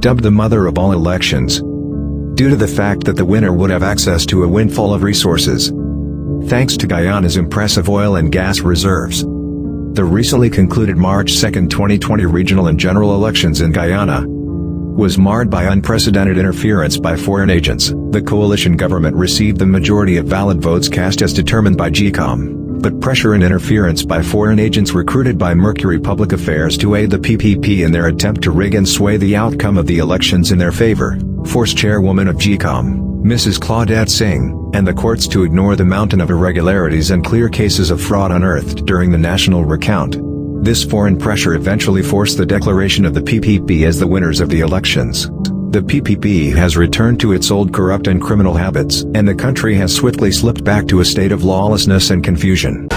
dubbed the mother of all elections, due to the fact that the winner would have access to a windfall of resources, thanks to Guyana's impressive oil and gas reserves. The recently concluded March 2, 2020 regional and general elections in Guyana was marred by unprecedented interference by foreign agents. The coalition government received the majority of valid votes cast as determined by GECOM, but pressure and interference by foreign agents recruited by Mercury Public Affairs to aid the PPP in their attempt to rig and sway the outcome of the elections in their favor, forced chairwoman of GECOM, Mrs. Claudette Singh, and the courts to ignore the mountain of irregularities and clear cases of fraud unearthed during the national recount. This foreign pressure eventually forced the declaration of the PPP as the winners of the elections. The PPP has returned to its old corrupt and criminal habits, and the country has swiftly slipped back to a state of lawlessness and confusion.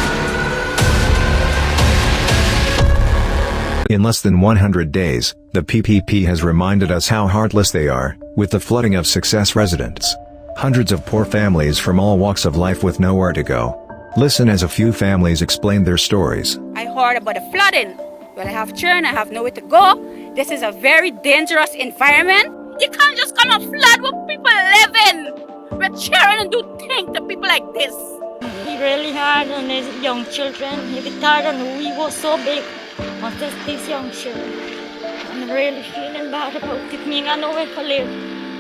In less than 100 days, the PPP has reminded us how heartless they are, with the flooding of success residents. Hundreds of poor families from all walks of life with nowhere to go. Listen as a few families explain their stories. I heard about the flooding. Well, I have children, I have nowhere to go. This is a very dangerous environment. You can't just come and flood where people live in. We're cheering and do things to people like this. He really hard on his young children. He was tired and we were so big. But these young children. I'm really feeling bad about it. Me got nowhere to live.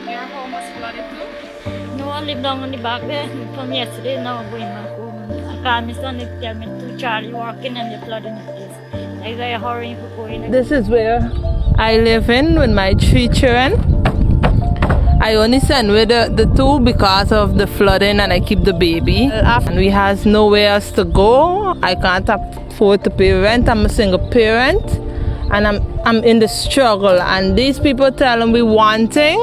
Your home was flooded too? No, I live down on the back there. From yesterday, now I'm going back home. I called my son and tell me to Charlie walking and the flooding the place. I got hurrying for going. This is where I live in with my 3 children. I only send with the 2 because of the flooding and I keep the baby. And we has nowhere else to go. I can't afford to pay rent. I'm a single parent and I'm in the struggle. And these people telling me one thing,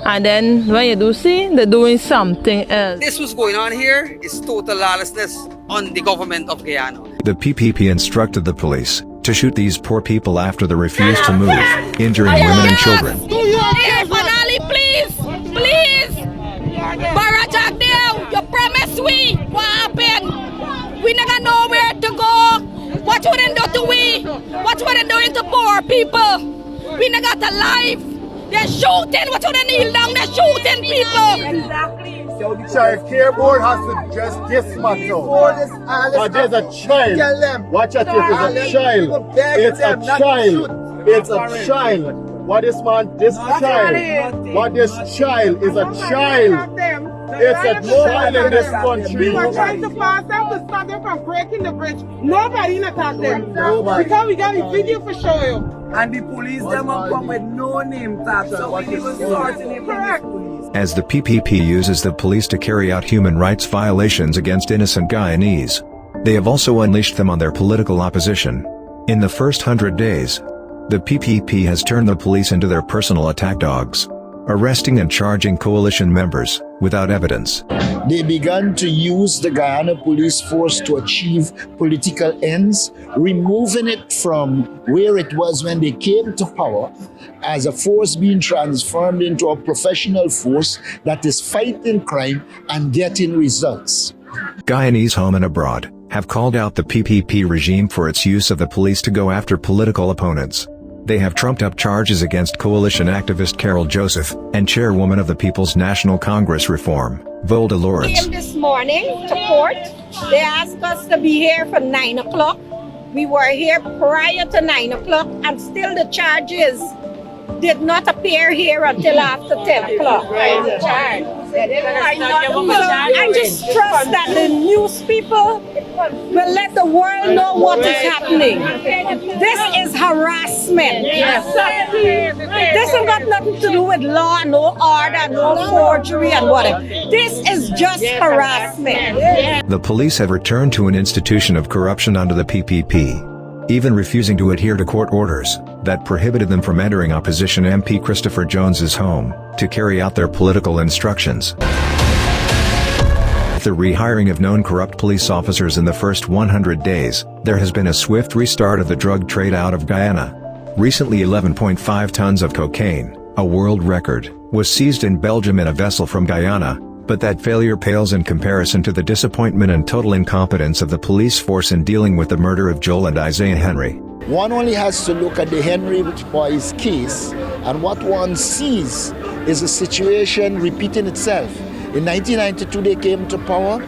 and then when you do see, they're doing something else. This was going on here is total lawlessness on the government of Guyana. The PPP instructed the police to shoot these poor people after they refused to move, injuring women and children. Hey, finally, please! Please! Barajak there! You promised we! What happened? We never know where to go! What would they do to we? What would they do to poor people? We never got alive! They're shooting! What would they kneel down? They're shooting people! Exactly. So the child care board has to just dismantle. But there's a child. Watch out, it is a child. It's a child. It's a child. What this man, this child. What this child is a child. It's a child in this country. We were trying to pass them to stop them from breaking the bridge. Nobody attacked them. Because we got a video for show you. And the police them will come with no name tag. So we was sorting it. Correct. As the PPP uses the police to carry out human rights violations against innocent Guyanese, they have also unleashed them on their political opposition. In the first 100 days, the PPP has turned the police into their personal attack dogs, arresting and charging coalition members without evidence. They began to use the Guyana police force to achieve political ends, removing it from where it was when they came to power as a force being transformed into a professional force that is fighting crime and getting results. Guyanese home and abroad have called out the PPP regime for its use of the police to go after political opponents. They have trumped up charges against coalition activist Carol Joseph and chairwoman of the People's National Congress Reform, Volda Lawrence. Came this morning to court. They asked us to be here for 9 o'clock. We were here prior to 9 o'clock, and still the charges did not appear here until after 10 o'clock. I just trust that the news people will let the world know what is happening. This is harassment. This has got nothing to do with law, no order, no forgery and whatever. This is just harassment. The police have returned to an institution of corruption under the PPP, even refusing to adhere to court orders that prohibited them from entering opposition MP Christopher Jones's home to carry out their political instructions. With the rehiring of known corrupt police officers in the first 100 days, there has been a swift restart of the drug trade out of Guyana. Recently 11.5 tons of cocaine, a world record, was seized in Belgium in a vessel from Guyana, but that failure pales in comparison to the disappointment and total incompetence of the police force in dealing with the murder of Joel and Isaiah Henry. One only has to look at the Henry Boyce case, and what one sees is a situation repeating itself. In 1992, they came to power,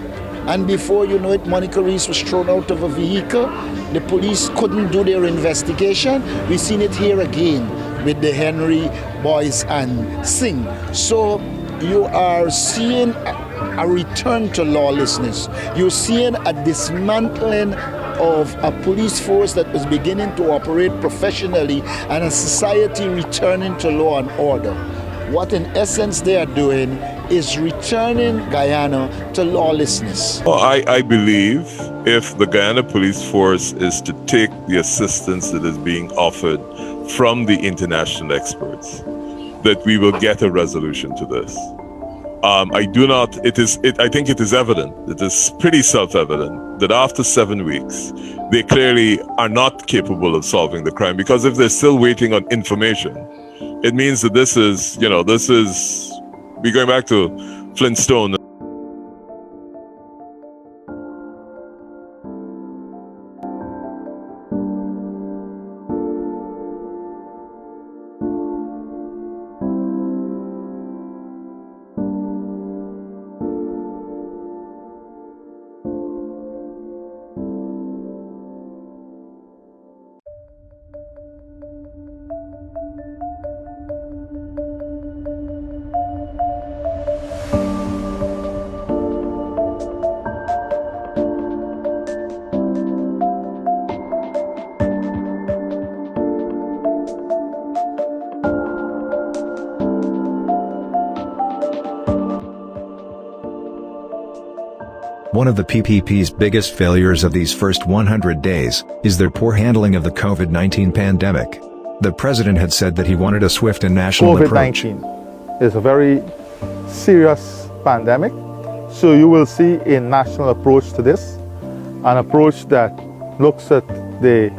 and before you know it, Monica Reese was thrown out of a vehicle. The police couldn't do their investigation. We've seen it here again with the Henry Boyce and Singh. So you are seeing a return to lawlessness. You're seeing a dismantling of a police force that was beginning to operate professionally and a society returning to law and order. What in essence they are doing is returning Guyana to lawlessness. Well, I believe if the Guyana police force is to take the assistance that is being offered from the international experts, that we will get a resolution to this. I think it is evident, it is pretty self-evident that after 7 weeks, they clearly are not capable of solving the crime, because if they're still waiting on information, it means that we're going back to Flintstone. One of the PPP's biggest failures of these first 100 days is their poor handling of the COVID-19 pandemic. The president had said that he wanted a swift and national approach. COVID-19 is a very serious pandemic, so you will see a national approach to this, an approach that looks at the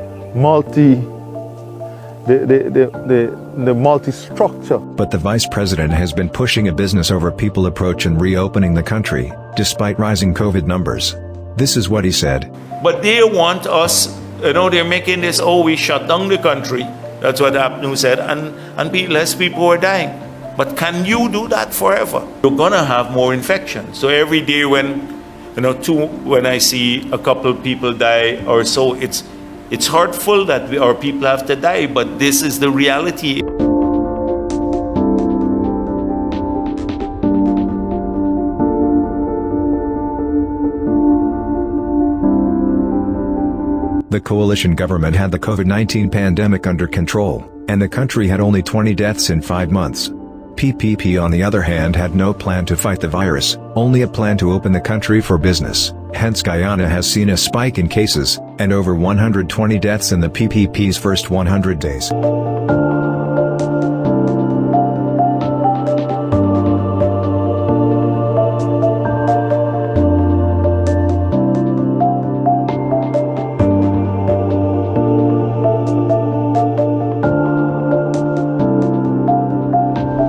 multi-structure. But the vice president has been pushing a business over people approach in reopening the country, despite rising COVID numbers. This is what he said. But they want us, they're making this, we shut down the country. That's what Abnu said, and less people are dying. But can you do that forever? You're gonna have more infections. So every day when I see a couple people die or so, it's hurtful that our people have to die, but this is the reality. The coalition government had the COVID-19 pandemic under control, and the country had only 20 deaths in 5 months. PPP on the other hand had no plan to fight the virus, only a plan to open the country for business. Hence Guyana has seen a spike in cases, and over 120 deaths in the PPP's first 100 days.